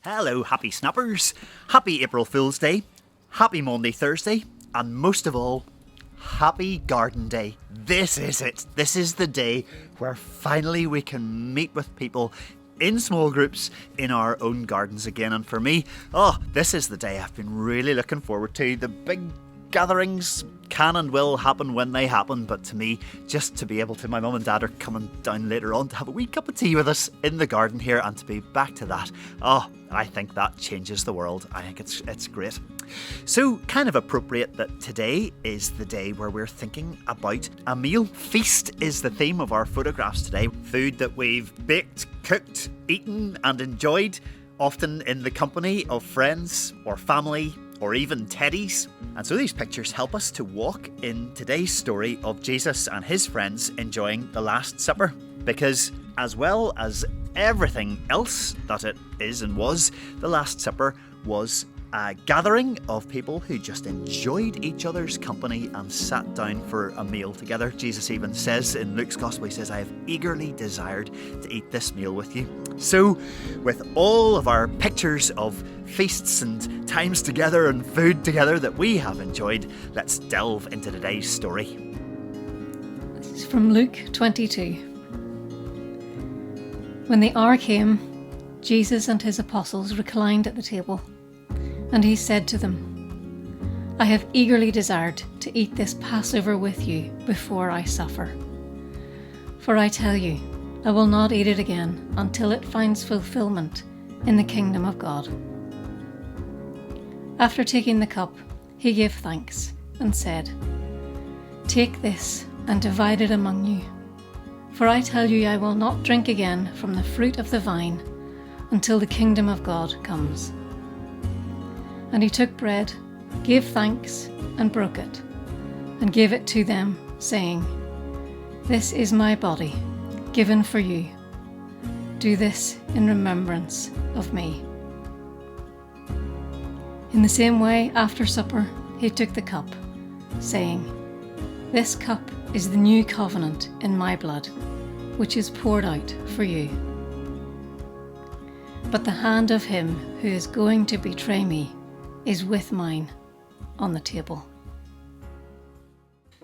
Hello, happy snappers. Happy April Fool's Day. Happy Monday, Thursday. And most of all, happy Garden Day. This is it. This is the day where finally we can meet with people in small groups in our own gardens again. And for me, this is the day I've been really looking forward to. The big gatherings can and will happen when they happen, but to me, just to be able to, my mum and dad are coming down later on to have a wee cup of tea with us in the garden here, and to be back to that, I think that changes the world. I think it's great. So, kind of appropriate that today is the day where we're thinking about a meal. Feast is the theme of our photographs today. Food that we've baked, cooked, eaten and enjoyed, often in the company of friends or family or even teddies. And so these pictures help us to walk in today's story of Jesus and his friends enjoying the Last Supper. Because as well as everything else that it is and was, the Last Supper was a gathering of people who just enjoyed each other's company and sat down for a meal together. Jesus even says in Luke's Gospel, he says, "I have eagerly desired to eat this meal with you." So, with all of our pictures of feasts and times together and food together that we have enjoyed, let's delve into today's story. This is from Luke 22. When the hour came, Jesus and his apostles reclined at the table. And he said to them, "I have eagerly desired to eat this Passover with you before I suffer. For I tell you, I will not eat it again until it finds fulfillment in the kingdom of God." After taking the cup, he gave thanks and said, "Take this and divide it among you. For I tell you, I will not drink again from the fruit of the vine until the kingdom of God comes." And he took bread, gave thanks, and broke it, and gave it to them, saying, "This is my body, given for you. Do this in remembrance of me." In the same way, after supper, he took the cup, saying, "This cup is the new covenant in my blood, which is poured out for you. But the hand of him who is going to betray me is with mine on the table."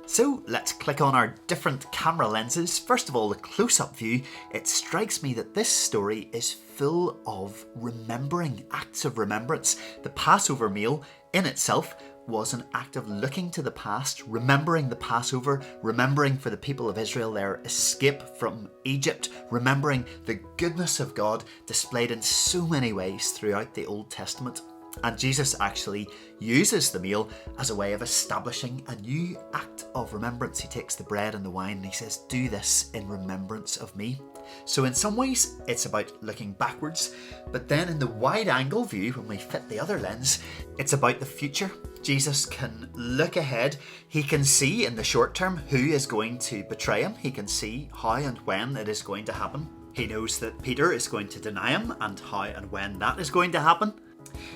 So let's click on our different camera lenses. First of all, the close-up view. It strikes me that this story is full of remembering, acts of remembrance. The Passover meal in itself was an act of looking to the past, remembering the Passover, remembering for the people of Israel their escape from Egypt, remembering the goodness of God displayed in so many ways throughout the Old Testament. And Jesus actually uses the meal as a way of establishing a new act of remembrance. He takes the bread and the wine and he says, "Do this in remembrance of me." So in some ways, it's about looking backwards. But then in the wide-angle view, when we fit the other lens, it's about the future. Jesus can look ahead. He can see in the short term who is going to betray him. He can see how and when it is going to happen. He knows that Peter is going to deny him and how and when that is going to happen.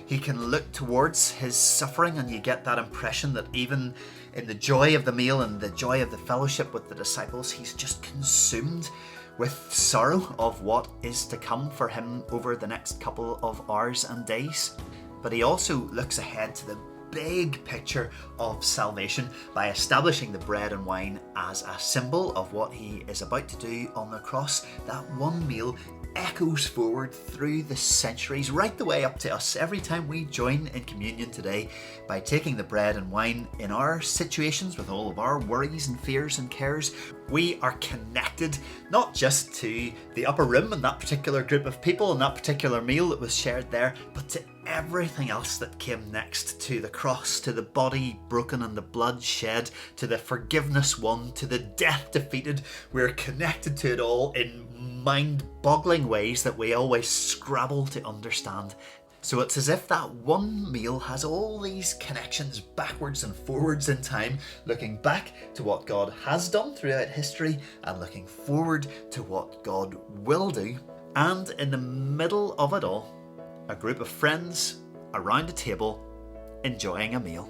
He can look towards his suffering, and you get that impression that even in the joy of the meal and the joy of the fellowship with the disciples, he's just consumed with sorrow of what is to come for him over the next couple of hours and days. But he also looks ahead to the big picture of salvation by establishing the bread and wine as a symbol of what he is about to do on the cross. That one meal echoes forward through the centuries, right the way up to us every time we join in communion today by taking the bread and wine in our situations with all of our worries and fears and cares. We are connected not just to the upper room and that particular group of people and that particular meal that was shared there, but to everything else that came next, to the cross, to the body broken and the blood shed, to the forgiveness won, to the death defeated. We're connected to it all in mind-boggling ways that we always scrabble to understand. So it's as if that one meal has all these connections backwards and forwards in time, looking back to what God has done throughout history and looking forward to what God will do. And in the middle of it all, a group of friends around a table enjoying a meal.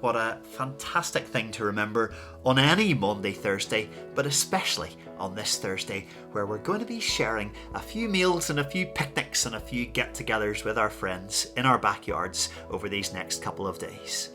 What a fantastic thing to remember on any Maundy Thursday, but especially on this Thursday, where we're going to be sharing a few meals and a few picnics and a few get-togethers with our friends in our backyards over these next couple of days.